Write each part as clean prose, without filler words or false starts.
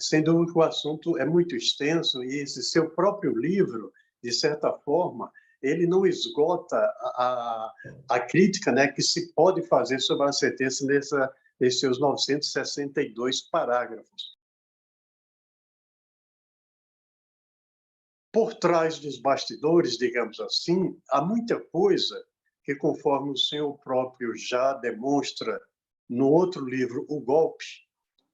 Sem dúvida que o assunto é muito extenso e esse seu próprio livro, de certa forma, ele não esgota a crítica, né, que se pode fazer sobre a sentença nesses seus 962 parágrafos. Por trás dos bastidores, digamos assim, há muita coisa que, conforme o senhor próprio já demonstra no outro livro, O Golpe,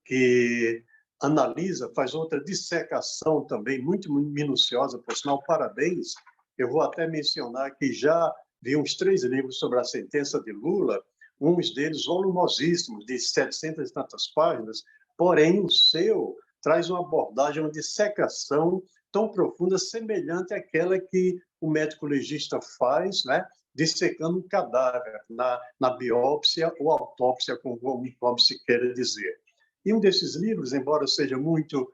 que analisa, faz outra dissecação também muito minuciosa, por sinal, parabéns. Eu vou até mencionar que já vi uns 3 livros sobre a sentença de Lula, uns deles volumosíssimos, de 700 e tantas páginas, porém o seu traz uma abordagem, uma dissecação tão profunda, semelhante àquela que o médico legista faz, né, dissecando um cadáver na biópsia ou autópsia, como se queira dizer. E um desses livros, embora seja muito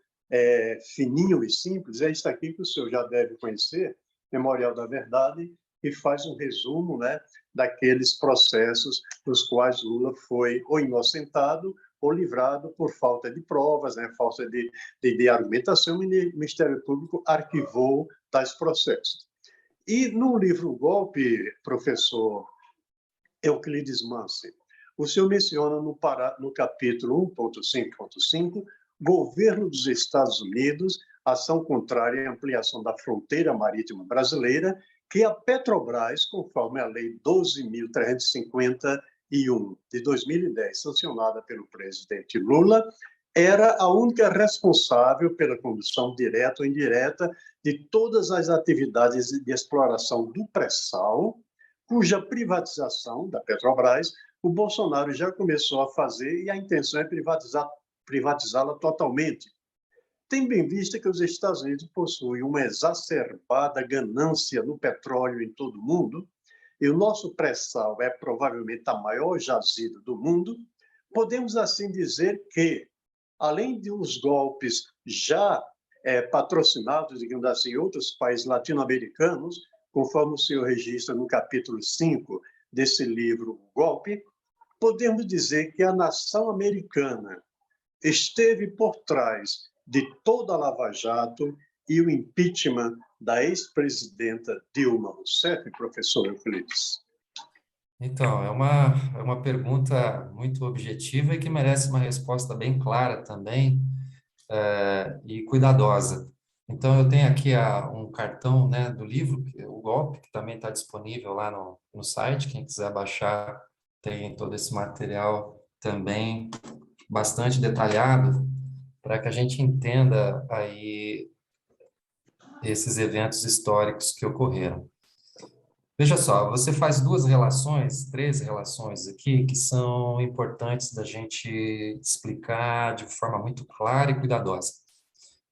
fininho e simples, é este aqui que o senhor já deve conhecer, Memorial da Verdade, que faz um resumo, né, daqueles processos nos quais Lula foi ou inocentado ou livrado por falta de provas, né, falta de argumentação, e o Ministério Público arquivou tais processos. E no livro Golpe, professor Euclides Mansi, o senhor menciona no capítulo 1.5.5, Governo dos Estados Unidos, ação contrária à ampliação da fronteira marítima brasileira, que a Petrobras, conforme a Lei 12.351 de 2010, sancionada pelo presidente Lula, era a única responsável pela condução direta ou indireta de todas as atividades de exploração do pré-sal, cuja privatização da Petrobras o Bolsonaro já começou a fazer e a intenção é privatizá-la totalmente. Tem bem vista que os Estados Unidos possuem uma exacerbada ganância no petróleo em todo o mundo, e o nosso pré-sal é provavelmente a maior jazida do mundo. Podemos assim dizer que, além de os golpes já patrocinados, digamos assim, em outros países latino-americanos, conforme o senhor registra no capítulo 5 desse livro, O Golpe, podemos dizer que a nação americana esteve por trás de toda a Lava Jato e o impeachment da ex-presidenta Dilma Rousseff, professor Euclides? Então, é uma pergunta muito objetiva e que merece uma resposta bem clara também, e cuidadosa. Então, eu tenho aqui um cartão, né, do livro, O Golpe, que também está disponível lá no site. Quem quiser baixar, tem todo esse material também bastante detalhado para que a gente entenda aí esses eventos históricos que ocorreram. Veja só, você faz 3 relações aqui que são importantes da gente explicar de forma muito clara e cuidadosa.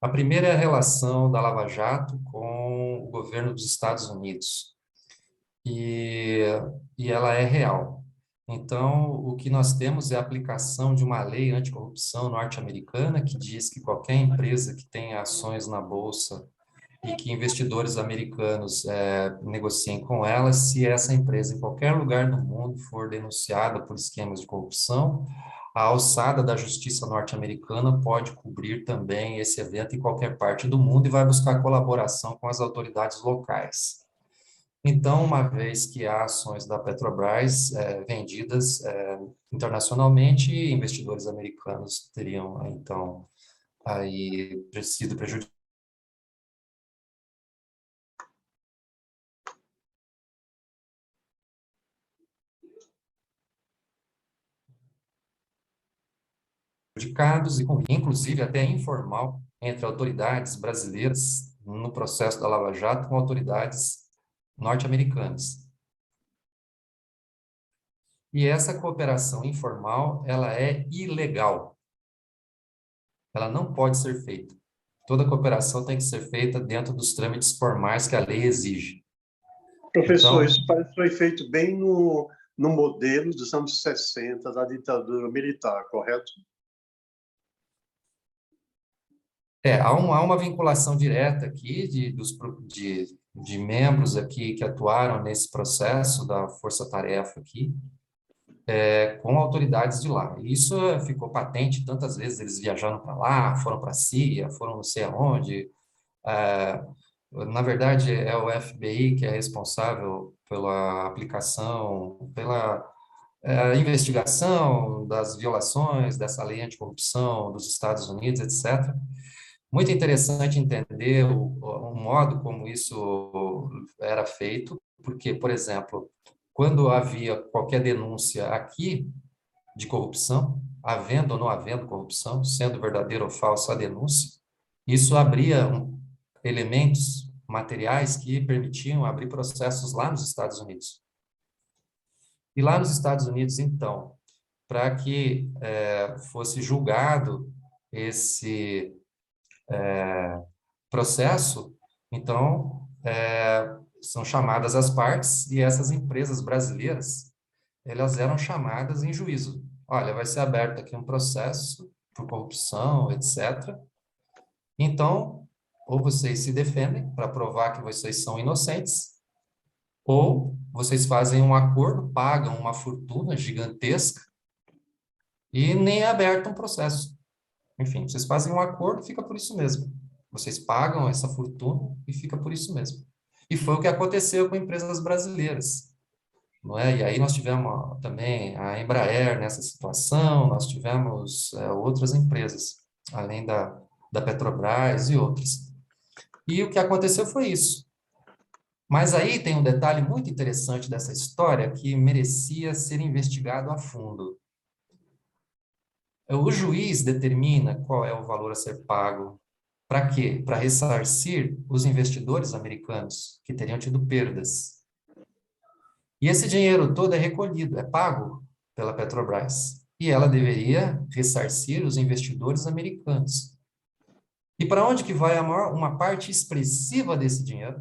A primeira é a relação da Lava Jato com o governo dos Estados Unidos. E ela é real. Então, o que nós temos é a aplicação de uma lei anticorrupção norte-americana que diz que qualquer empresa que tenha ações na Bolsa e que investidores americanos negociem com ela, se essa empresa em qualquer lugar do mundo for denunciada por esquemas de corrupção, a alçada da justiça norte-americana pode cobrir também esse evento em qualquer parte do mundo e vai buscar colaboração com as autoridades locais. Então, uma vez que há ações da Petrobras vendidas internacionalmente, investidores americanos teriam, então, aí sido prejudicados. E inclusive até informal entre autoridades brasileiras no processo da Lava Jato com autoridades norte-americanas. E essa cooperação informal, ela é ilegal. Ela não pode ser feita. Toda cooperação tem que ser feita dentro dos trâmites formais que a lei exige. Professor, Então, isso parece que foi feito bem no modelo dos anos 60 da ditadura militar, correto? há uma vinculação direta aqui de membros aqui que atuaram nesse processo da força-tarefa aqui. com autoridades de lá. E isso ficou patente tantas vezes, eles viajaram para lá, foram para a Síria, foram não sei aonde. É, na verdade, é o FBI que é responsável pela aplicação, pela investigação das violações dessa lei anticorrupção dos Estados Unidos, etc. Muito interessante entender o modo como isso era feito, porque, por exemplo, quando havia qualquer denúncia aqui de corrupção, havendo ou não havendo corrupção, sendo verdadeira ou falsa a denúncia, isso abria elementos materiais que permitiam abrir processos lá nos Estados Unidos. E lá nos Estados Unidos, então, para que fosse julgado esse processo, então, são chamadas as partes e essas empresas brasileiras, elas eram chamadas em juízo. Olha, vai ser aberto aqui um processo por corrupção, etc. Então, ou vocês se defendem para provar que vocês são inocentes, ou vocês fazem um acordo, pagam uma fortuna gigantesca e nem é aberto um processo. Enfim, vocês fazem um acordo, fica por isso mesmo. Vocês pagam essa fortuna e fica por isso mesmo. E foi o que aconteceu com empresas brasileiras, não é? E aí nós tivemos também a Embraer nessa situação, nós tivemos outras empresas, além da Petrobras e outras. E o que aconteceu foi isso. Mas aí tem um detalhe muito interessante dessa história que merecia ser investigado a fundo. O juiz determina qual é o valor a ser pago. Para quê? Para ressarcir os investidores americanos que teriam tido perdas. E esse dinheiro todo é recolhido, é pago pela Petrobras. E ela deveria ressarcir os investidores americanos. E para onde que vai uma parte expressiva desse dinheiro?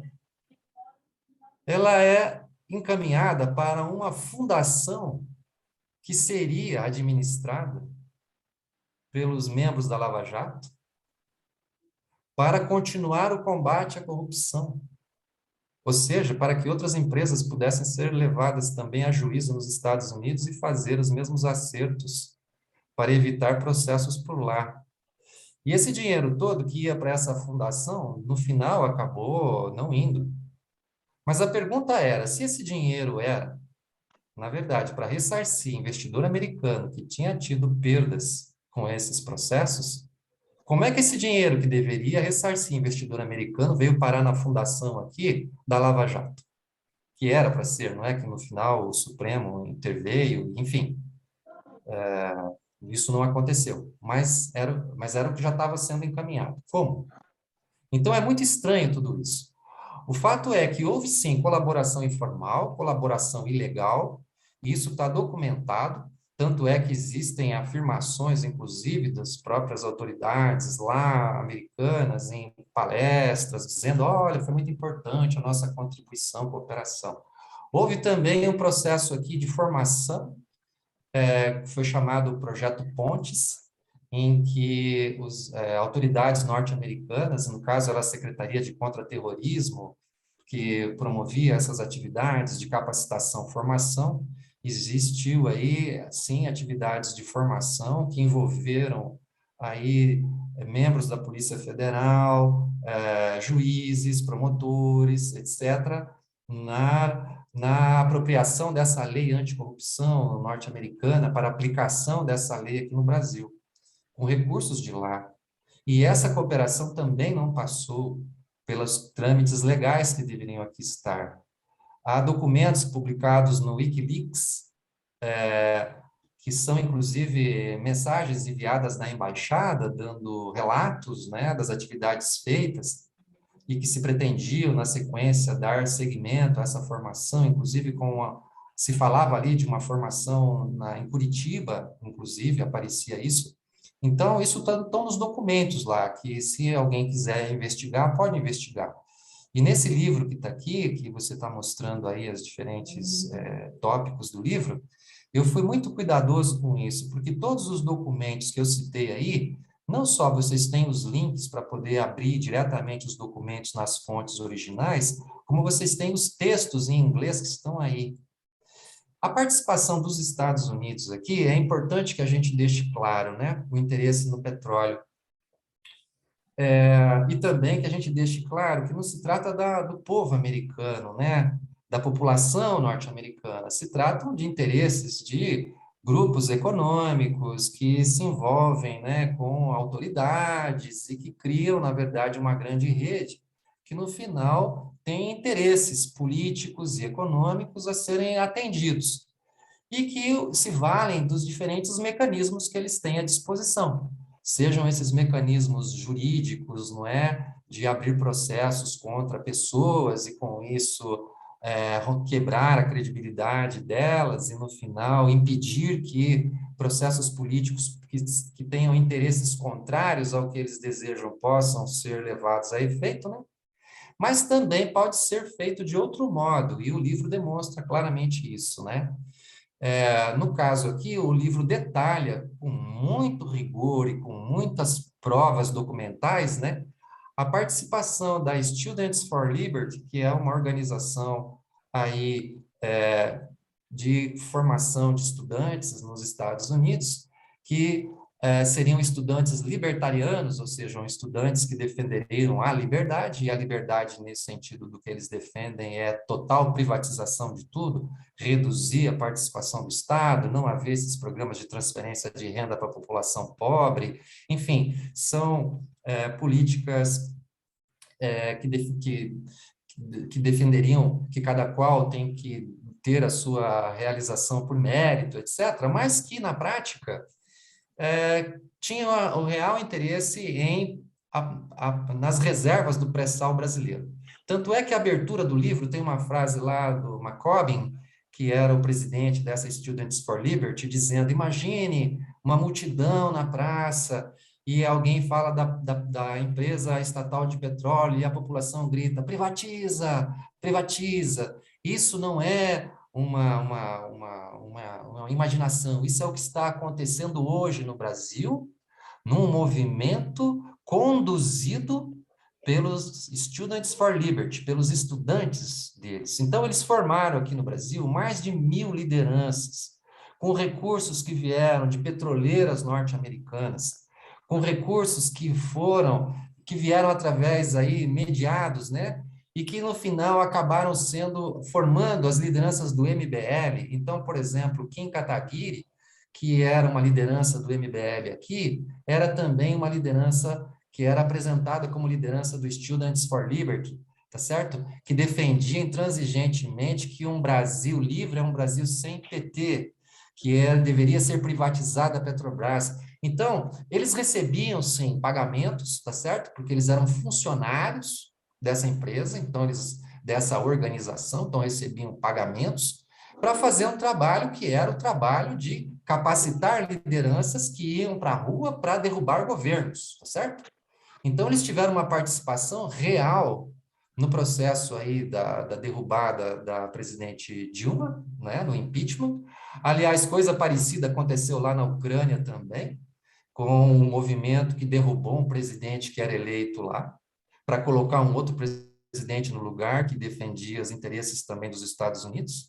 Ela é encaminhada para uma fundação que seria administrada pelos membros da Lava Jato para continuar o combate à corrupção. Ou seja, para que outras empresas pudessem ser levadas também a juízo nos Estados Unidos e fazer os mesmos acertos para evitar processos por lá. E esse dinheiro todo que ia para essa fundação, no final acabou não indo. Mas a pergunta era, se esse dinheiro era, na verdade, para ressarcir investidor americano que tinha tido perdas com esses processos, como é que esse dinheiro que deveria ressarcir investidor americano veio parar na fundação aqui da Lava Jato? Que era para ser, não é? Que no final o Supremo interveio, enfim. Isso não aconteceu, mas era o que já estava sendo encaminhado. Como? Então é muito estranho tudo isso. O fato é que houve sim colaboração informal, colaboração ilegal, e isso está documentado, tanto é que existem afirmações, inclusive, das próprias autoridades lá americanas, em palestras, dizendo, olha, foi muito importante a nossa contribuição, cooperação. Houve também um processo aqui de formação, que foi chamado Projeto Pontes, em que as autoridades norte-americanas, no caso era a Secretaria de Contra-Terrorismo, que promovia essas atividades de capacitação, formação, existiu aí, sim, atividades de formação que envolveram aí membros da Polícia Federal, juízes, promotores, etc., na apropriação dessa lei anticorrupção norte-americana para aplicação dessa lei aqui no Brasil, com recursos de lá. E essa cooperação também não passou pelos trâmites legais que deveriam aqui estar. Há documentos publicados no Wikileaks, que são, inclusive, mensagens enviadas da embaixada, dando relatos, né, das atividades feitas, e que se pretendiam, na sequência, dar seguimento a essa formação, inclusive se falava ali de uma formação em Curitiba, inclusive, aparecia isso. Então, isso está nos documentos lá, que se alguém quiser investigar, pode investigar. E nesse livro que está aqui, que você está mostrando aí os diferentes tópicos do livro, eu fui muito cuidadoso com isso, porque todos os documentos que eu citei aí, não só vocês têm os links para poder abrir diretamente os documentos nas fontes originais, como vocês têm os textos em inglês que estão aí. A participação dos Estados Unidos aqui, é importante que a gente deixe claro, né, o interesse no petróleo. E também que a gente deixe claro que não se trata do povo americano, né, da população norte-americana, se tratam de interesses de grupos econômicos que se envolvem, né, com autoridades e que criam, na verdade, uma grande rede que, no final, tem interesses políticos e econômicos a serem atendidos e que se valem dos diferentes mecanismos que eles têm à disposição. Sejam esses mecanismos jurídicos, não é? De abrir processos contra pessoas e, com isso, quebrar a credibilidade delas e, no final, impedir que processos políticos que tenham interesses contrários ao que eles desejam possam ser levados a efeito, né? Mas também pode ser feito de outro modo, e o livro demonstra claramente isso, né? No caso aqui, o livro detalha com muito rigor e com muitas provas documentais, né, a participação da Students for Liberty, que é uma organização aí, de formação de estudantes nos Estados Unidos, que seriam estudantes libertarianos, ou seja, estudantes que defenderiam a liberdade, e a liberdade, nesse sentido do que eles defendem, é total privatização de tudo, reduzir a participação do Estado, não haver esses programas de transferência de renda para a população pobre, enfim, são políticas que defenderiam que cada qual tem que ter a sua realização por mérito, etc., mas que, na prática, tinha o real interesse nas reservas do pré-sal brasileiro. Tanto é que a abertura do livro tem uma frase lá do McCobbin, que era o presidente dessa Students for Liberty, dizendo: imagine uma multidão na praça e alguém fala da empresa estatal de petróleo e a população grita: privatiza, privatiza. Isso não é uma imaginação, isso é o que está acontecendo hoje no Brasil, num movimento conduzido pelos Students for Liberty, pelos estudantes deles. Então, eles formaram aqui no Brasil mais de 1.000 lideranças, com recursos que vieram de petroleiras norte-americanas, com recursos que vieram através aí, mediados, né? E que, no final, acabaram formando as lideranças do MBL. Então, por exemplo, Kim Kataguiri, que era uma liderança do MBL aqui, era também uma liderança que era apresentada como liderança do Students for Liberty, tá certo? Que defendia intransigentemente que um Brasil livre é um Brasil sem PT, que deveria ser privatizada a Petrobras. Então, eles recebiam, sim, pagamentos, tá certo? Porque eles eram funcionários dessa empresa, então dessa organização, então recebiam pagamentos para fazer um trabalho que era o trabalho de capacitar lideranças que iam para a rua para derrubar governos, tá certo? Então, eles tiveram uma participação real no processo aí da derrubada da presidente Dilma, né, no impeachment. Aliás, coisa parecida aconteceu lá na Ucrânia também, com um movimento que derrubou um presidente que era eleito lá, para colocar um outro presidente no lugar que defendia os interesses também dos Estados Unidos.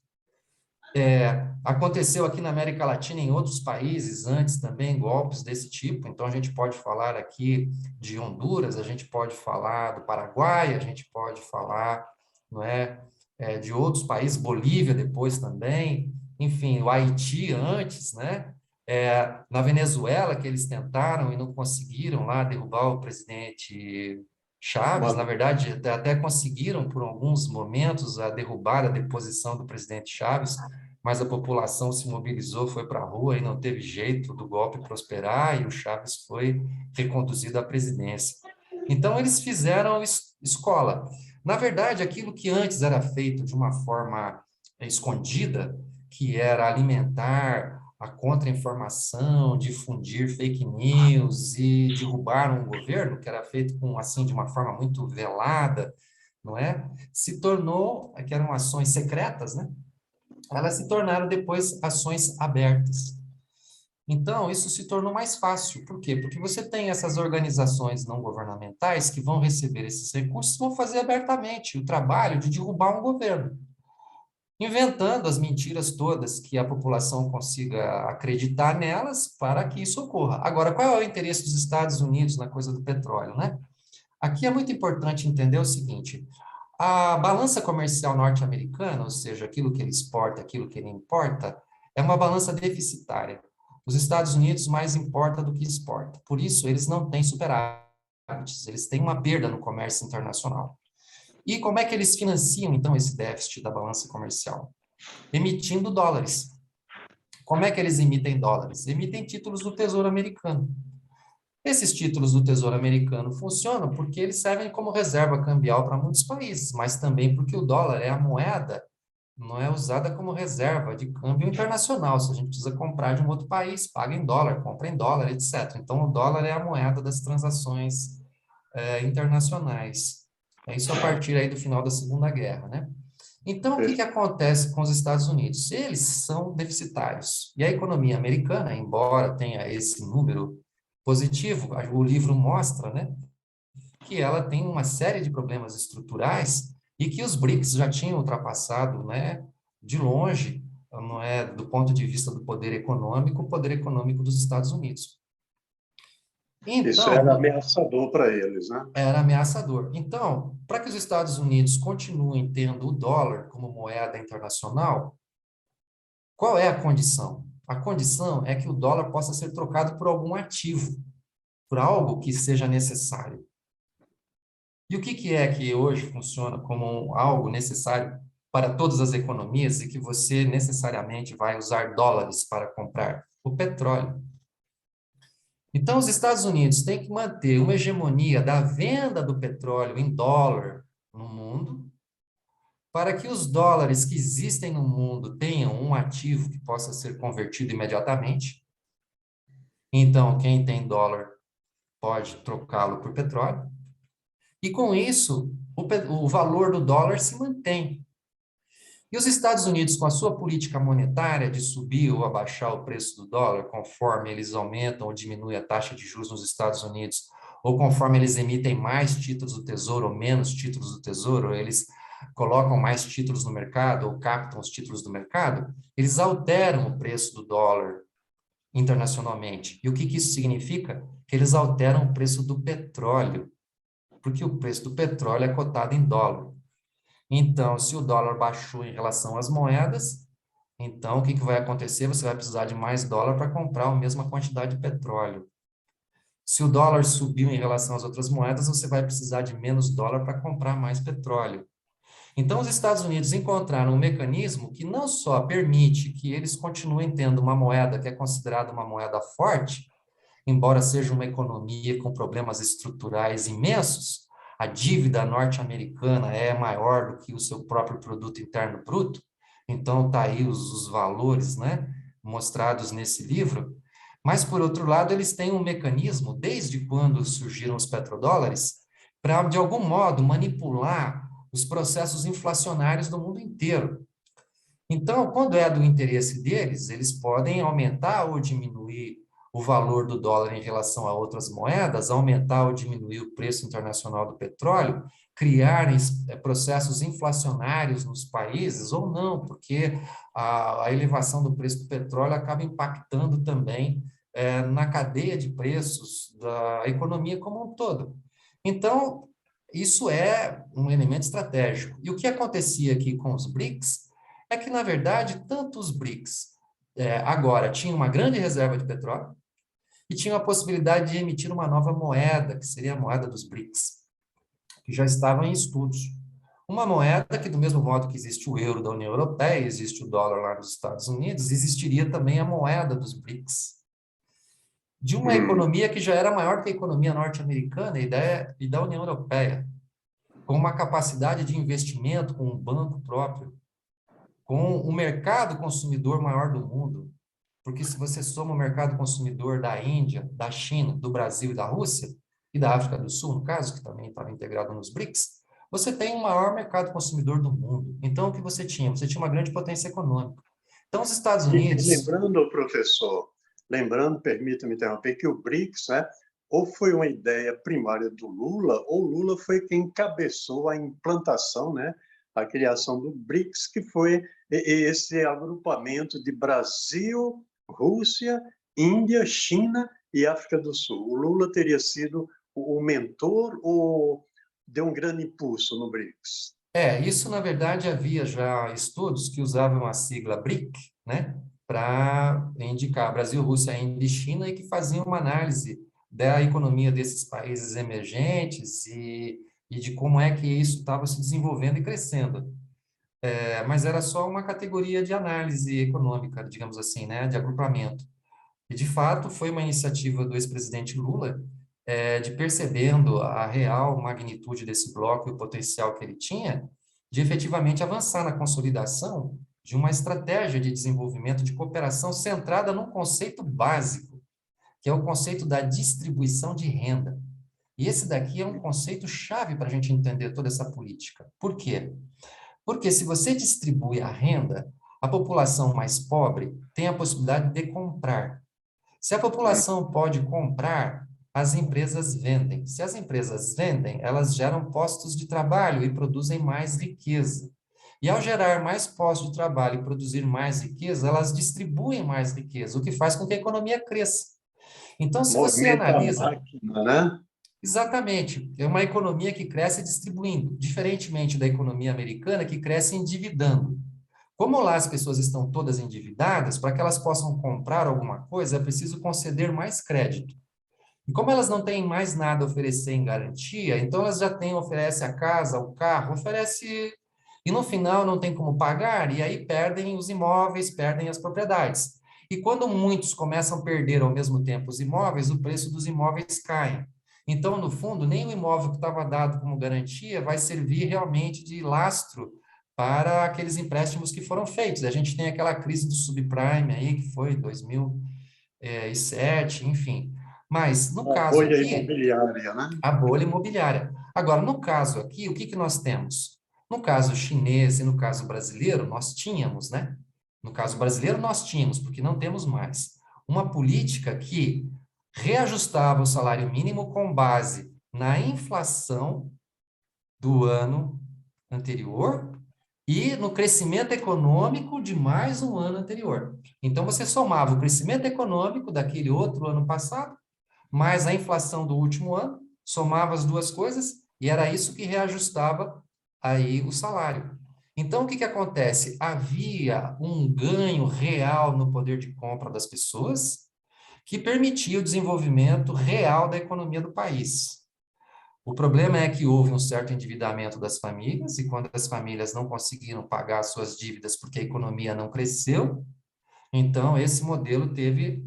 Aconteceu aqui na América Latina, em outros países antes também, golpes desse tipo. Então, a gente pode falar aqui de Honduras, a gente pode falar do Paraguai, a gente pode falar, não é, de outros países, Bolívia depois também, enfim, o Haiti antes, né? Na Venezuela, que eles tentaram e não conseguiram lá derrubar o presidente Chaves, na verdade, até conseguiram por alguns momentos derrubar a deposição do presidente Chaves, mas a população se mobilizou, foi para a rua e não teve jeito do golpe prosperar e o Chaves foi reconduzido à presidência. Então, eles fizeram escola. Na verdade, aquilo que antes era feito de uma forma escondida, que era alimentar a contra-informação, difundir fake news e derrubar um governo, que era feito assim, de uma forma muito velada, não é? Se tornou, que eram ações secretas, né? Elas se tornaram depois ações abertas. Então, isso se tornou mais fácil. Por quê? Porque você tem essas organizações não governamentais que vão receber esses recursos e vão fazer abertamente o trabalho de derrubar um governo. inventando as mentiras todas que a população consiga acreditar nelas para que isso ocorra. Agora, qual é o interesse dos Estados Unidos na coisa do petróleo, né? Aqui é muito importante entender o seguinte: a balança comercial norte-americana, ou seja, aquilo que ele exporta, aquilo que ele importa, é uma balança deficitária. Os Estados Unidos mais importa do que exporta. Por isso, eles não têm superávites, eles têm uma perda no comércio internacional. E como é que eles financiam, então, esse déficit da balança comercial? Emitindo dólares. Como é que eles emitem dólares? Emitem títulos do Tesouro Americano. Esses títulos do Tesouro Americano funcionam porque eles servem como reserva cambial para muitos países, mas também porque o dólar é a moeda, não é usada como reserva de câmbio internacional. Se a gente precisa comprar de um outro país, paga em dólar, compra em dólar, etc. Então, o dólar é a moeda das transações internacionais. É isso a partir aí do final da Segunda Guerra, né? Então, o que que acontece com os Estados Unidos? Eles são deficitários. E a economia americana, embora tenha esse número positivo, o livro mostra, né, que ela tem uma série de problemas estruturais e que os BRICS já tinham ultrapassado, né, de longe, não é, do ponto de vista do poder econômico, o poder econômico dos Estados Unidos. Isso era Então, ameaçador para eles, né? era ameaçador. Então, para que os Estados Unidos continuem tendo o dólar como moeda internacional, qual é a condição? A condição é que o dólar possa ser trocado por algum ativo, por algo que seja necessário. E o que que é que hoje funciona como algo necessário para todas as economias e que você necessariamente vai usar dólares para comprar? O petróleo. Então, os Estados Unidos têm que manter uma hegemonia da venda do petróleo em dólar no mundo, para que os dólares que existem no mundo tenham um ativo que possa ser convertido imediatamente. Então, quem tem dólar pode trocá-lo por petróleo. E com isso, o valor do dólar se mantém. E os Estados Unidos, com a sua política monetária de subir ou abaixar o preço do dólar, conforme eles aumentam ou diminuem a taxa de juros nos Estados Unidos, ou conforme eles emitem mais títulos do Tesouro ou menos títulos do Tesouro, eles colocam mais títulos no mercado ou captam os títulos do mercado, eles alteram o preço do dólar internacionalmente. E o que que isso significa? Que eles alteram o preço do petróleo, porque o preço do petróleo é cotado em dólar. Então, se o dólar baixou em relação às moedas, então o que que vai acontecer? Você vai precisar de mais dólar para comprar a mesma quantidade de petróleo. Se o dólar subiu em relação às outras moedas, você vai precisar de menos dólar para comprar mais petróleo. Então, os Estados Unidos encontraram um mecanismo que não só permite que eles continuem tendo uma moeda que é considerada uma moeda forte, embora seja uma economia com problemas estruturais imensos, a dívida norte-americana é maior do que o seu próprio produto interno bruto, então está aí os valores, né, mostrados nesse livro, mas, por outro lado, eles têm um mecanismo, desde quando surgiram os petrodólares, para, de algum modo, manipular os processos inflacionários do mundo inteiro. Então, quando é do interesse deles, eles podem aumentar ou diminuir o valor do dólar em relação a outras moedas, aumentar ou diminuir o preço internacional do petróleo, criar processos inflacionários nos países, ou não, porque a elevação do preço do petróleo acaba impactando também na cadeia de preços da economia como um todo. Então, isso é um elemento estratégico. E o que acontecia aqui com os BRICS é que, na verdade, tanto os BRICS agora tinham uma grande reserva de petróleo e tinham a possibilidade de emitir uma nova moeda, que seria a moeda dos BRICS, que já estava em estudos. Uma moeda que, do mesmo modo que existe o euro da União Europeia, existe o dólar lá nos Estados Unidos, existiria também a moeda dos BRICS, de uma economia que já era maior que a economia norte-americana e da União Europeia, com uma capacidade de investimento, com um banco próprio, com o mercado consumidor maior do mundo, porque se você soma o mercado consumidor da Índia, da China, do Brasil e da Rússia, e da África do Sul, no caso, que também estava integrado nos BRICS, você tem o maior mercado consumidor do mundo. Então, o que você tinha? Você tinha uma grande potência econômica. Então, os Estados E Unidos... lembrando, professor, lembrando, permita-me interromper, que o BRICS, né, ou foi uma ideia primária do Lula, ou Lula foi quem encabeçou a implantação, né, a criação do BRICS, que foi esse agrupamento de Brasil, Rússia, Índia, China e África do Sul. O Lula teria sido o mentor ou deu um grande impulso no BRICS? Isso na verdade havia já estudos que usavam a sigla BRIC, né, para indicar Brasil, Rússia, Índia e China e que faziam uma análise da economia desses países emergentes e de como é que isso estava se desenvolvendo e crescendo. Mas era só uma categoria de análise econômica, digamos assim, né, de agrupamento. E, de fato, foi uma iniciativa do ex-presidente Lula, de percebendo a real magnitude desse bloco e o potencial que ele tinha, de efetivamente avançar na consolidação de uma estratégia de desenvolvimento de cooperação centrada num conceito básico, que é o conceito da distribuição de renda. E esse daqui é um conceito chave para a gente entender toda essa política. Por quê? Porque se você distribui a renda, a população mais pobre tem a possibilidade de comprar. Se a população pode comprar, as empresas vendem. Se as empresas vendem, elas geram postos de trabalho e produzem mais riqueza. E ao gerar mais postos de trabalho e produzir mais riqueza, elas distribuem mais riqueza, o que faz com que a economia cresça. Então, se você Movimenta a analisa, máquina, né? exatamente, é uma economia que cresce distribuindo, diferentemente da economia americana que cresce endividando. Como lá as pessoas estão todas endividadas, para que elas possam comprar alguma coisa, é preciso conceder mais crédito. E como elas não têm mais nada a oferecer em garantia, então elas já têm, oferece a casa, o carro, oferece e no final não tem como pagar, e aí perdem os imóveis, perdem as propriedades. E quando muitos começam a perder ao mesmo tempo os imóveis, o preço dos imóveis cai. Então, no fundo, nem o imóvel que estava dado como garantia vai servir realmente de lastro para aqueles empréstimos que foram feitos. A gente tem aquela crise do subprime aí, que foi 2007, enfim. Mas, no A caso bolha aqui, imobiliária, né? a bolha imobiliária. Agora, no caso aqui, o que que nós temos? No caso chinês e no caso brasileiro, nós tínhamos, né? No caso brasileiro, nós tínhamos, porque não temos mais, uma política que reajustava o salário mínimo com base na inflação do ano anterior e no crescimento econômico de mais um ano anterior. Então, você somava o crescimento econômico daquele outro ano passado mais a inflação do último ano, somava as duas coisas e era isso que reajustava aí o salário. Então, o que que acontece? Havia um ganho real no poder de compra das pessoas que permitia o desenvolvimento real da economia do país. O problema é que houve um certo endividamento das famílias e quando as famílias não conseguiram pagar suas dívidas porque a economia não cresceu, então esse modelo teve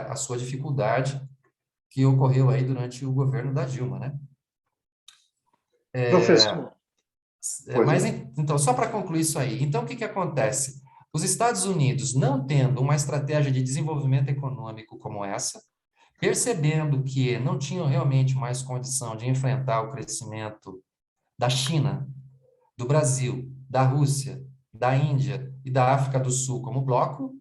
a sua dificuldade que ocorreu aí durante o governo da Dilma, né? Professor, pois Mas, não. então, só para concluir isso aí, então, o que que acontece? Os Estados Unidos, não tendo uma estratégia de desenvolvimento econômico como essa, percebendo que não tinham realmente mais condição de enfrentar o crescimento da China, do Brasil, da Rússia, da Índia e da África do Sul como bloco,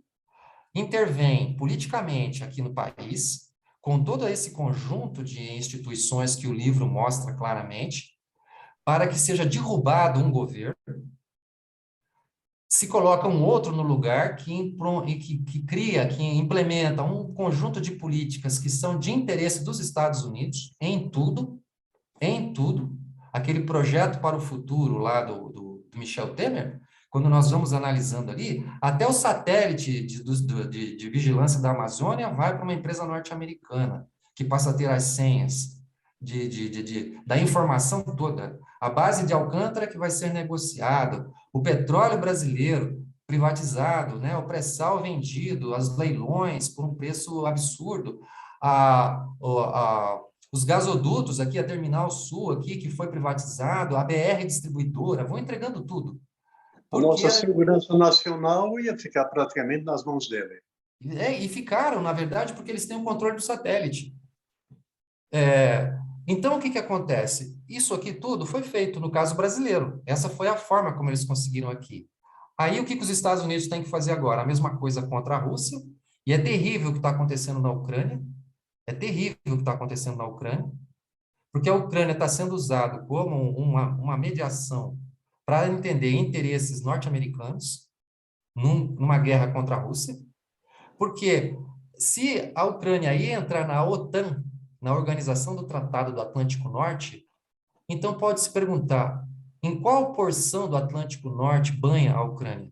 intervém politicamente aqui no país, com todo esse conjunto de instituições que o livro mostra claramente, para que seja derrubado um governo, se coloca um outro no lugar que cria, que implementa um conjunto de políticas que são de interesse dos Estados Unidos em tudo. Aquele projeto para o futuro lá do Michel Temer, quando nós vamos analisando ali, até o satélite de vigilância da Amazônia vai para uma empresa norte-americana, que passa a ter as senhas da informação toda. A base de Alcântara que vai ser negociada, o petróleo brasileiro privatizado, né? O pré-sal vendido, as leilões por um preço absurdo, os gasodutos aqui, a Terminal Sul aqui, que foi privatizado, a BR Distribuidora, vão entregando tudo. A Porque, nossa segurança nacional ia ficar praticamente nas mãos dele. e ficaram, na verdade, porque eles têm o controle do satélite. Então, o que que acontece? Isso aqui tudo foi feito no caso brasileiro. Essa foi a forma como eles conseguiram aqui. Aí, o que que os Estados Unidos têm que fazer agora? A mesma coisa contra a Rússia, e é terrível o que está acontecendo na Ucrânia, é terrível o que está acontecendo na Ucrânia, porque a Ucrânia está sendo usada como uma mediação para entender interesses norte-americanos, numa guerra contra a Rússia, porque se a Ucrânia ia entrar na OTAN, na Organização do Tratado do Atlântico Norte, então pode se perguntar, em qual porção do Atlântico Norte banha a Ucrânia?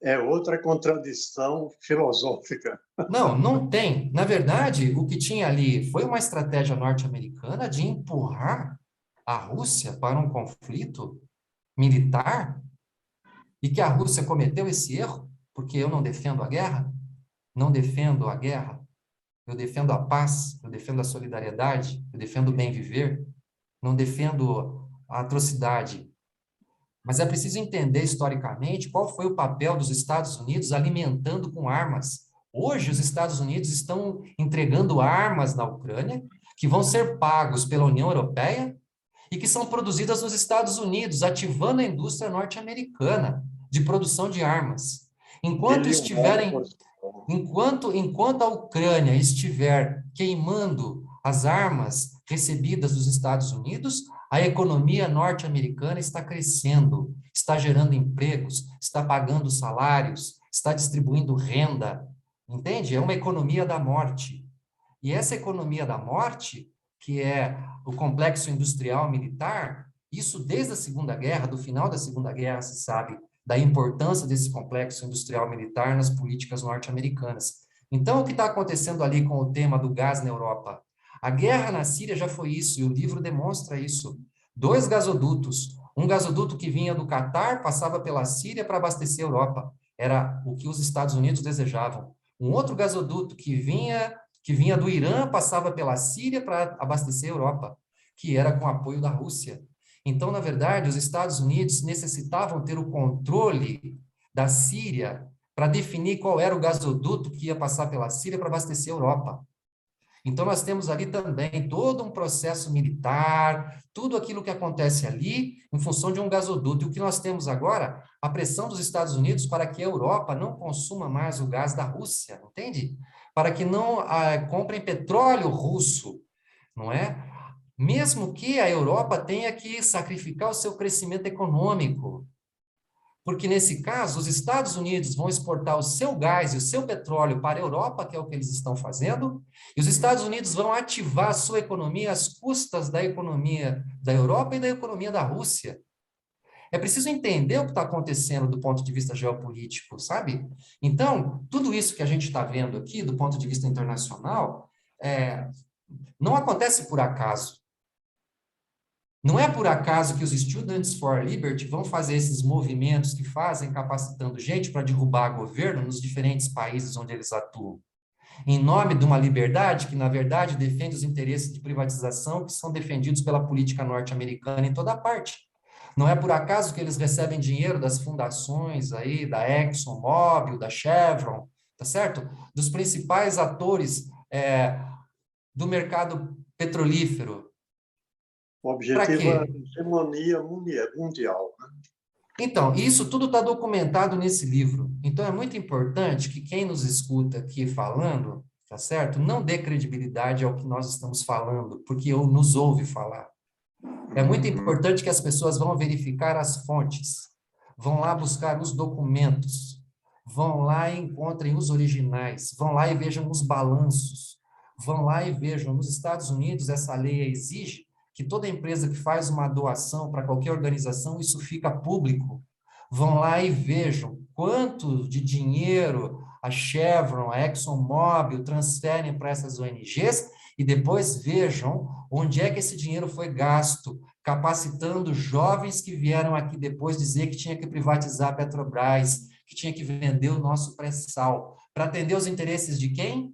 É outra contradição filosófica. Não, não tem. Na verdade, o que tinha ali foi uma estratégia norte-americana de empurrar a Rússia para um conflito militar e que a Rússia cometeu esse erro, porque eu não defendo a guerra, não defendo a guerra, eu defendo a paz, eu defendo a solidariedade, eu defendo o bem viver, não defendo a atrocidade. Mas é preciso entender historicamente qual foi o papel dos Estados Unidos alimentando com armas. Hoje, os Estados Unidos estão entregando armas na Ucrânia, que vão ser pagos pela União Europeia e que são produzidas nos Estados Unidos, ativando a indústria norte-americana de produção de armas. Enquanto estiverem, Bilionários. enquanto a Ucrânia estiver queimando as armas recebidas dos Estados Unidos, a economia norte-americana está crescendo, está gerando empregos, está pagando salários, está distribuindo renda. Entende? É uma economia da morte. E essa economia da morte, que é o complexo industrial militar, isso desde a Segunda Guerra, do final da Segunda Guerra, se sabe da importância desse complexo industrial militar nas políticas norte-americanas. Então, o que está acontecendo ali com o tema do gás na Europa? A guerra na Síria já foi isso, e o livro demonstra isso. 2 gasodutos, um gasoduto que vinha do Catar, passava pela Síria para abastecer a Europa. Era o que os Estados Unidos desejavam. Um outro gasoduto que vinha do Irã, passava pela Síria para abastecer a Europa, que era com apoio da Rússia. Então, na verdade, os Estados Unidos necessitavam ter o controle da Síria para definir qual era o gasoduto que ia passar pela Síria para abastecer a Europa. Então, nós temos ali também todo um processo militar, tudo aquilo que acontece ali em função de um gasoduto. E o que nós temos agora? A pressão dos Estados Unidos para que a Europa não consuma mais o gás da Rússia, entende? Para que não comprem petróleo russo, não é? Mesmo que a Europa tenha que sacrificar o seu crescimento econômico, porque nesse caso os Estados Unidos vão exportar o seu gás e o seu petróleo para a Europa, que é o que eles estão fazendo, e os Estados Unidos vão ativar a sua economia às custas da economia da Europa e da economia da Rússia. É preciso entender o que está acontecendo do ponto de vista geopolítico, sabe? Então, tudo isso que a gente está vendo aqui, do ponto de vista internacional, não acontece por acaso. Não é por acaso que os Students for Liberty vão fazer esses movimentos que fazem, capacitando gente para derrubar governo nos diferentes países onde eles atuam. Em nome de uma liberdade que, na verdade, defende os interesses de privatização que são defendidos pela política norte-americana em toda parte. Não é por acaso que eles recebem dinheiro das fundações aí, da ExxonMobil, da Chevron, tá certo? Dos principais atores do mercado petrolífero. O objetivo é a hegemonia mundial. Né? Então, isso tudo está documentado nesse livro. Então, é muito importante que quem nos escuta aqui falando, tá certo? Não dê credibilidade ao que nós estamos falando, porque nos ouve falar. É muito importante que as pessoas vão verificar as fontes, vão lá buscar os documentos, vão lá e encontrem os originais, vão lá e vejam os balanços, vão lá e vejam. Nos Estados Unidos, essa lei exige que toda empresa que faz uma doação para qualquer organização, isso fica público. Vão lá e vejam quanto de dinheiro a Chevron, a ExxonMobil transferem para essas ONGs e depois vejam onde é que esse dinheiro foi gasto, capacitando jovens que vieram aqui depois dizer que tinha que privatizar a Petrobras, que tinha que vender o nosso pré-sal, para atender os interesses de quem?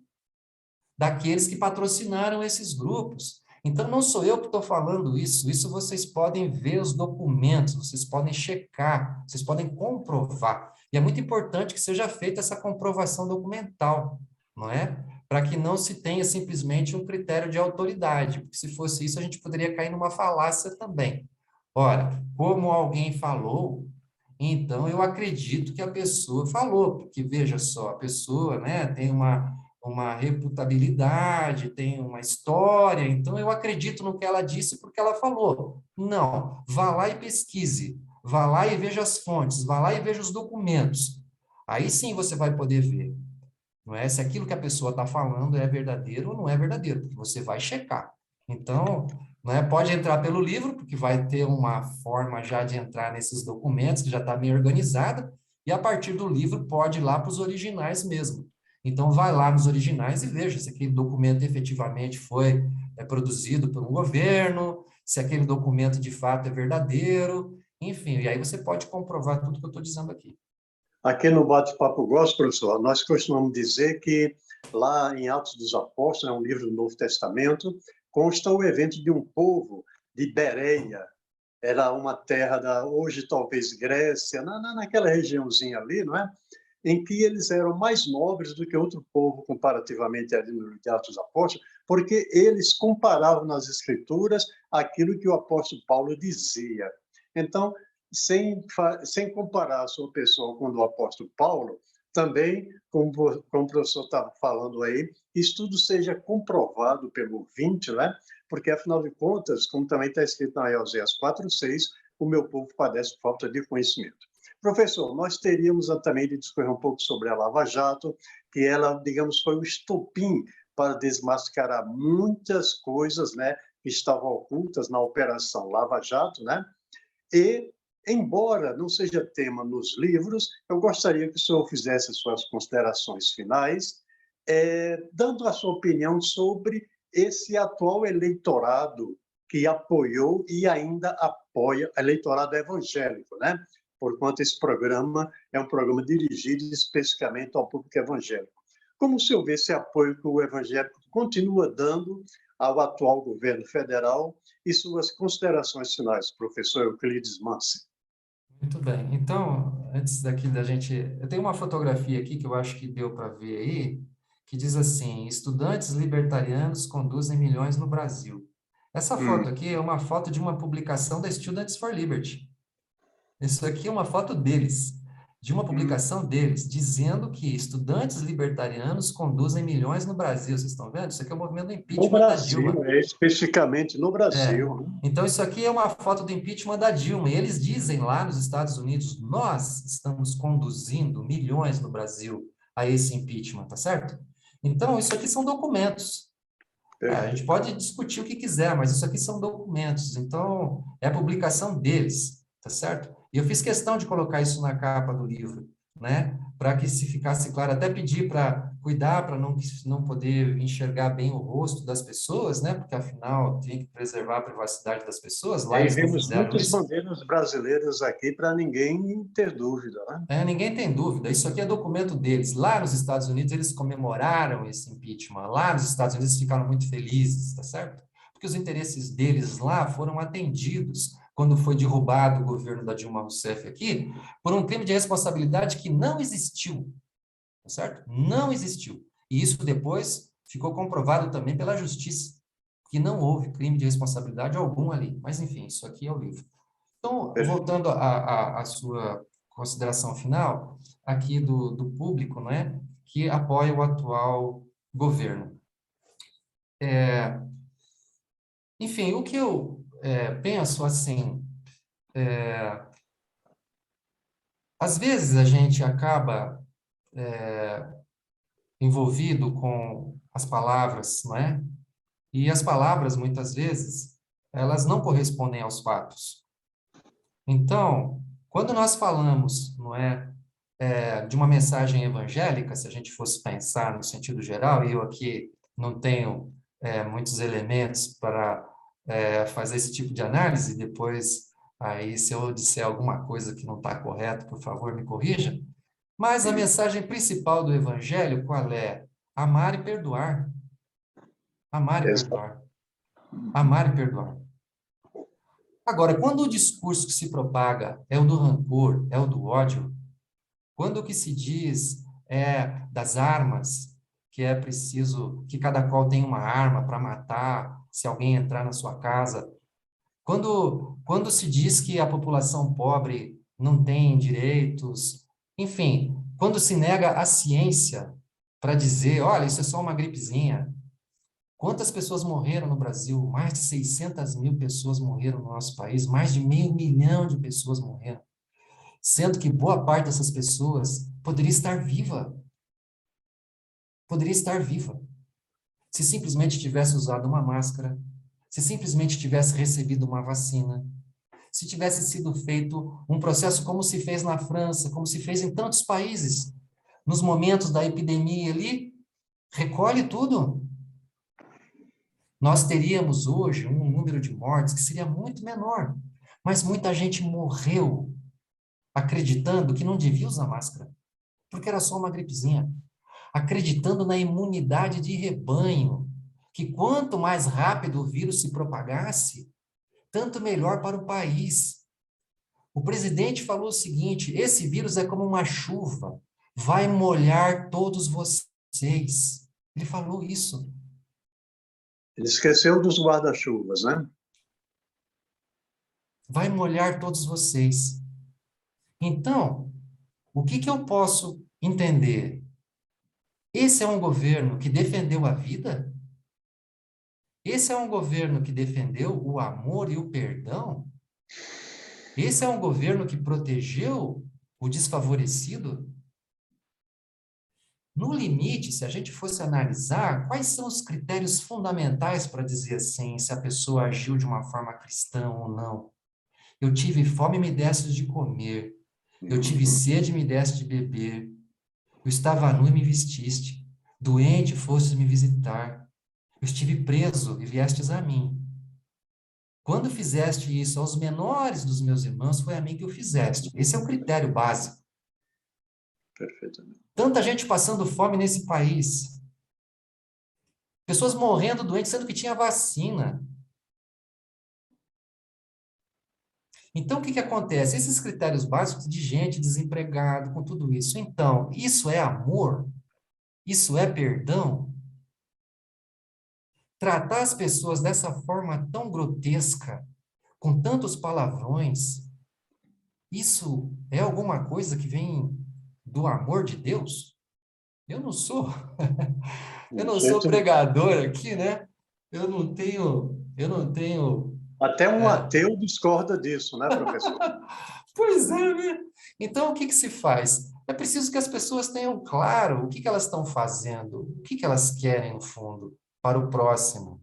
Daqueles que patrocinaram esses grupos. Então, não sou eu que estou falando isso vocês podem ver os documentos, vocês podem checar, vocês podem comprovar. E é muito importante que seja feita essa comprovação documental, não é? Para que não se tenha simplesmente um critério de autoridade, porque se fosse isso, a gente poderia cair numa falácia também. Ora, como alguém falou, então eu acredito que a pessoa falou, porque veja só, a pessoa, né, tem uma reputabilidade, tem uma história, então eu acredito no que ela disse porque ela falou. Não, vá lá e pesquise, vá lá e veja as fontes, vá lá e veja os documentos. Aí sim você vai poder ver, não é? Se aquilo que a pessoa está falando é verdadeiro ou não é verdadeiro, porque você vai checar. Então, não é? Pode entrar pelo livro, porque vai ter uma forma já de entrar nesses documentos, que já está meio organizada, e a partir do livro pode ir lá para os originais mesmo. Então, vai lá nos originais e veja se aquele documento efetivamente foi produzido por um governo, se aquele documento de fato é verdadeiro, enfim, e aí você pode comprovar tudo que eu estou dizendo aqui. Aqui no Bate-Papo Gospel, professor, nós costumamos dizer que lá em Atos dos Apóstolos, é um livro do Novo Testamento, consta o evento de um povo de Bereia. Era uma terra da, hoje talvez Grécia, naquela regiãozinha ali, não é? Em que eles eram mais nobres do que outro povo comparativamente ali no Atos dos Apóstolos, porque eles comparavam nas Escrituras aquilo que o apóstolo Paulo dizia. Então, sem comparar a sua pessoa com o do apóstolo Paulo, também, como o professor está falando aí, isso tudo seja comprovado pelo ouvinte, né? Porque, afinal de contas, como também está escrito na Oséias 4:6, o meu povo padece falta de conhecimento. Professor, nós teríamos também de discorrer um pouco sobre a Lava Jato, que ela, digamos, foi o estopim para desmascarar muitas coisas, né, que estavam ocultas na Operação Lava Jato, né? E, embora não seja tema nos livros, eu gostaria que o senhor fizesse suas considerações finais, dando a sua opinião sobre esse atual eleitorado que apoiou e ainda apoia, eleitorado evangélico, né? Porquanto esse programa é um programa dirigido especificamente ao público evangélico. Como o senhor vê esse apoio que o evangélico continua dando ao atual governo federal e suas considerações finais, professor Euclides Mansi? Muito bem. Então, antes daqui da gente... Eu tenho uma fotografia aqui que eu acho que deu para ver aí, que diz assim, estudantes libertarianos conduzem milhões no Brasil. Essa foto aqui é uma foto de uma publicação da Students for Liberty. Isso aqui é uma foto deles, de uma publicação deles, dizendo que estudantes libertarianos conduzem milhões no Brasil. Vocês estão vendo? Isso aqui é o movimento do No impeachment da Dilma. Brasil, especificamente no É. Brasil. Então, isso aqui é uma foto do impeachment da Dilma. E eles dizem lá nos Estados Unidos, nós estamos conduzindo milhões no Brasil a esse impeachment, tá certo? Então, isso aqui são documentos. A gente pode discutir o que quiser, mas isso aqui são documentos. Então, é a publicação deles, tá certo? E eu fiz questão de colocar isso na capa do livro, né? Para que se ficasse claro, até pedir para cuidar, para não poder enxergar bem o rosto das pessoas, né? Porque, afinal, tem que preservar a privacidade das pessoas. Lá E eles não vemos fizeram muitas isso. bandeiras brasileiras aqui para ninguém ter dúvida, né? Ninguém tem dúvida, isso aqui é documento deles. Lá nos Estados Unidos, eles comemoraram esse impeachment. Lá nos Estados Unidos, eles ficaram muito felizes, tá certo? Porque os interesses deles lá foram atendidos quando foi derrubado o governo da Dilma Rousseff aqui, por um crime de responsabilidade que não existiu, tá certo? Não existiu. E isso depois ficou comprovado também pela justiça, que não houve crime de responsabilidade algum ali. Mas, enfim, isso aqui é o livro. Então, voltando à sua consideração final, aqui do público, né, que apoia o atual governo. Enfim, o que eu penso assim, às vezes a gente acaba envolvido com as palavras, não é? E as palavras, muitas vezes, elas não correspondem aos fatos. Então, quando nós falamos, não é, de uma mensagem evangélica, se a gente fosse pensar no sentido geral, e eu aqui não tenho muitos elementos para fazer esse tipo de análise, depois, aí, se eu disser alguma coisa que não está correto, por favor, me corrija. Mas a mensagem principal do evangelho, qual é? Amar e perdoar. Amar e perdoar. Amar e perdoar. Agora, quando o discurso que se propaga é o do rancor, é o do ódio, quando o que se diz é das armas, que é preciso que cada qual tenha uma arma para matar se alguém entrar na sua casa, quando se diz que a população pobre não tem direitos, enfim, quando se nega a ciência para dizer, olha, isso é só uma gripezinha, Quantas pessoas morreram no Brasil? Mais de 600 mil pessoas morreram no nosso país, mais de 500 mil de pessoas morreram. Sendo que boa parte dessas pessoas poderia estar viva. Poderia estar viva. Se simplesmente tivesse usado uma máscara, se simplesmente tivesse recebido uma vacina, se tivesse sido feito um processo como se fez na França, como se fez em tantos países, nos momentos da epidemia ali, recolhe tudo. Nós teríamos hoje um número de mortes que seria muito menor, mas muita gente morreu acreditando que não devia usar máscara, porque era só uma gripezinha, acreditando na imunidade de rebanho, que quanto mais rápido o vírus se propagasse, tanto melhor para o país. O presidente falou o seguinte: esse vírus é como uma chuva, vai molhar todos vocês. Ele falou isso. Ele esqueceu dos guarda-chuvas, né? Vai molhar todos vocês. Então, o que eu posso entender? Esse é um governo que defendeu a vida? Esse é um governo que defendeu o amor e o perdão? Esse é um governo que protegeu o desfavorecido? No limite, se a gente fosse analisar, quais são os critérios fundamentais para dizer assim, se a pessoa agiu de uma forma cristã ou não? Eu tive fome e me deste de comer. Eu tive sede e me deste de beber. Eu estava nu e me vestiste. Doente foste me visitar. Eu estive preso e viestes a mim. Quando fizeste isso aos menores dos meus irmãos, foi a mim que o fizeste. Esse é o critério básico. Perfeitamente. Tanta gente passando fome nesse país. Pessoas morrendo doentes, sendo que tinha vacina. Então, o que acontece? Esses critérios básicos de gente desempregada, com tudo isso. Então, isso é amor? Isso é perdão? Tratar as pessoas dessa forma tão grotesca, com tantos palavrões, isso é alguma coisa que vem do amor de Deus? Eu não sou, eu não sou pregador aqui, né? Eu não tenho. Até um ateu discorda disso, né, professor? Pois é, né? Então, o que se faz? É preciso que as pessoas tenham claro o que elas estão fazendo, o que elas querem, no fundo, para o próximo.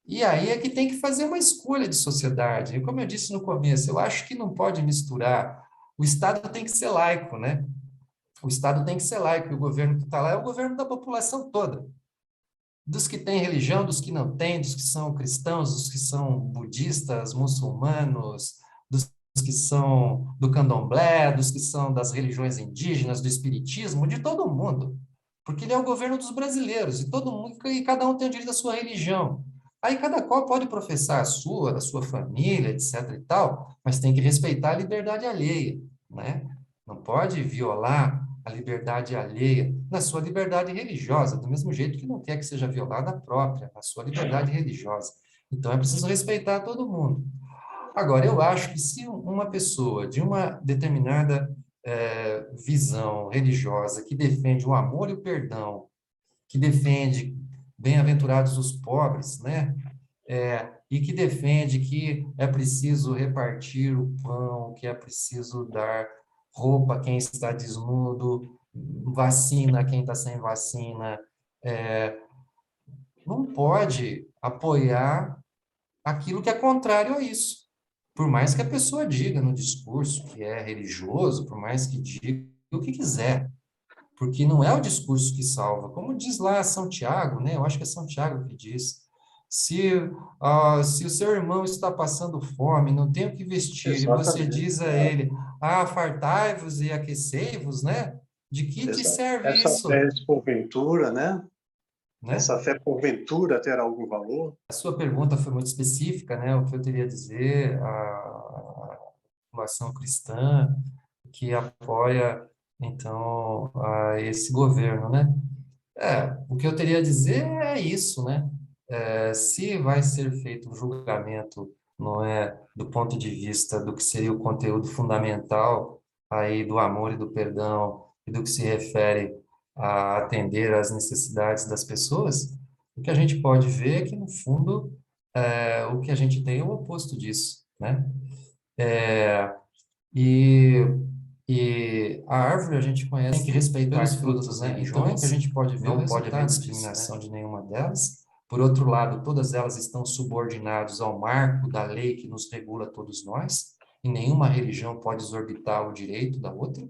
E aí é que tem que fazer uma escolha de sociedade. E como eu disse no começo, eu acho que não pode misturar. O Estado tem que ser laico, né? O Estado tem que ser laico, e o governo que está lá é o governo da população toda. Dos que têm religião, dos que não têm, dos que são cristãos, dos que são budistas, muçulmanos, dos que são do candomblé, dos que são das religiões indígenas, do espiritismo, de todo mundo. Porque ele é o governo dos brasileiros, e todo mundo, e cada um tem o direito da sua religião. Aí cada qual pode professar a sua, da sua família, etc e tal, mas tem que respeitar a liberdade alheia, né? Não pode violar a liberdade alheia na sua liberdade religiosa, do mesmo jeito que não quer que seja violada a própria, a sua liberdade religiosa. Então, é preciso respeitar todo mundo. Agora, eu acho que se uma pessoa de uma determinada visão religiosa que defende o amor e o perdão, que defende bem-aventurados os pobres, né? E que defende que é preciso repartir o pão, que é preciso dar roupa a quem está desnudo, vacina a quem está sem vacina, não pode apoiar aquilo que é contrário a isso. Por mais que a pessoa diga no discurso que é religioso, por mais que diga o que quiser, porque não é o discurso que salva. Como diz lá São Tiago, né? Eu acho que é São Tiago que diz, se o seu irmão está passando fome, não tem o que vestir, e você Exatamente. diz a ele, fartai-vos e aquecei-vos, né? De que te Exato. serve Essa isso? fé, porventura, né? Né? Essa fé, porventura, terá algum valor? A sua pergunta foi muito específica, né? O que eu teria a dizer, a população cristã que apoia, então, a esse governo, né? O que eu teria a dizer é isso, né? Se vai ser feito um julgamento, não é, do ponto de vista do que seria o conteúdo fundamental aí do amor e do perdão e do que se refere a atender às necessidades das pessoas, o que a gente pode ver é que, no fundo, o que a gente tem é o oposto disso, né? E a árvore a gente conhece, tem que respeitar os frutos, né? Então, o que a gente pode ver, não pode haver discriminação de nenhuma delas. Por outro lado, todas elas estão subordinadas ao marco da lei que nos regula todos nós, e nenhuma religião pode exorbitar o direito da outra.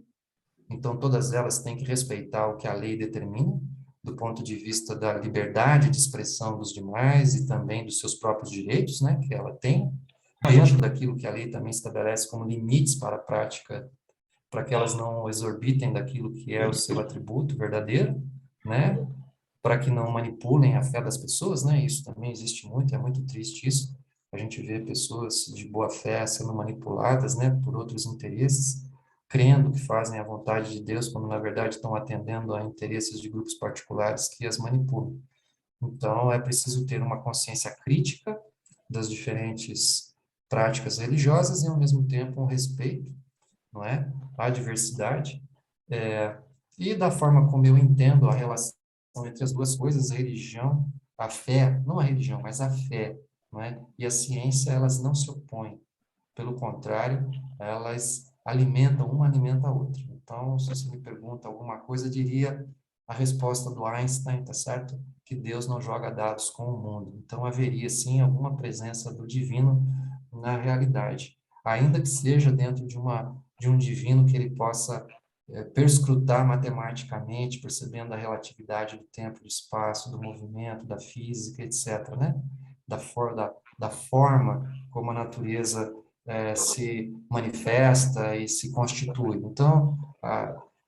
Então, todas elas têm que respeitar o que a lei determina, do ponto de vista da liberdade de expressão dos demais e também dos seus próprios direitos, né, que ela tem, dentro daquilo que a lei também estabelece como limites para a prática, para que elas não exorbitem daquilo que é o seu atributo verdadeiro, né, para que não manipulem a fé das pessoas, né, isso também existe muito, é muito triste isso, a gente vê pessoas de boa fé sendo manipuladas, né, por outros interesses, crendo que fazem a vontade de Deus, quando na verdade estão atendendo a interesses de grupos particulares que as manipulam. Então, é preciso ter uma consciência crítica das diferentes práticas religiosas e, ao mesmo tempo, um respeito, não é, à diversidade, e da forma como eu entendo a relação entre as duas coisas, a religião, a fé, não a religião, mas a fé, não é, e a ciência, elas não se opõem. Pelo contrário, elas alimentam, uma alimenta a outra. Então, se você me pergunta alguma coisa, eu diria a resposta do Einstein, tá certo? Que Deus não joga dados com o mundo. Então, haveria, sim, alguma presença do divino na realidade. Ainda que seja dentro de um divino que ele possa perscrutar matematicamente, percebendo a relatividade do tempo, do espaço, do movimento, da física, etc., né? Da forma como a natureza se manifesta e se constitui. Então,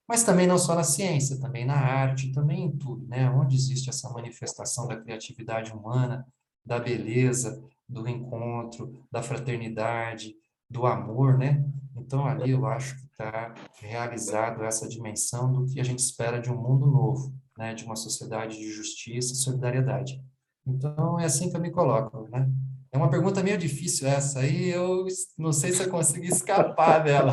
mas também não só na ciência, também na arte, também em tudo, né? Onde existe essa manifestação da criatividade humana, da beleza, do encontro, da fraternidade, do amor, né? Então, ali eu acho que está realizado essa dimensão do que a gente espera de um mundo novo, né? De uma sociedade de justiça e solidariedade. Então, é assim que eu me coloco, né? É uma pergunta meio difícil essa aí, eu não sei se eu consegui escapar dela.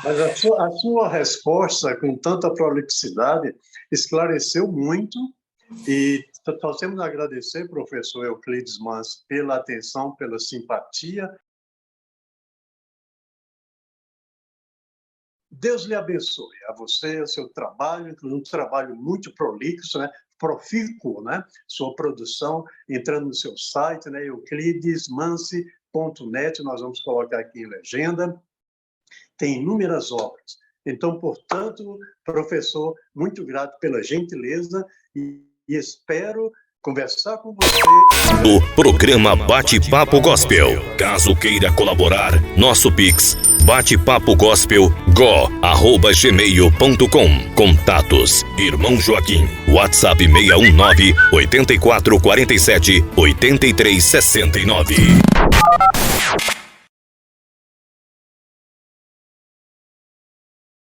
Mas a sua resposta, com tanta prolixidade, esclareceu muito e só temos a agradecer, professor Euclides Mansi, pela atenção, pela simpatia. Deus lhe abençoe, a você, o seu trabalho, um trabalho muito prolixo, né? Profícuo, né? Sua produção, entrando no seu site, né? euclidesmansi.net, nós vamos colocar aqui em legenda, tem inúmeras obras. Então, portanto, professor, muito grato pela gentileza e espero conversar com você. O programa Bate-Papo Gospel. Caso queira colaborar, nosso Pix, batepapogospel@gmail.com. Contatos: Irmão Joaquim, WhatsApp 619 8447 8369.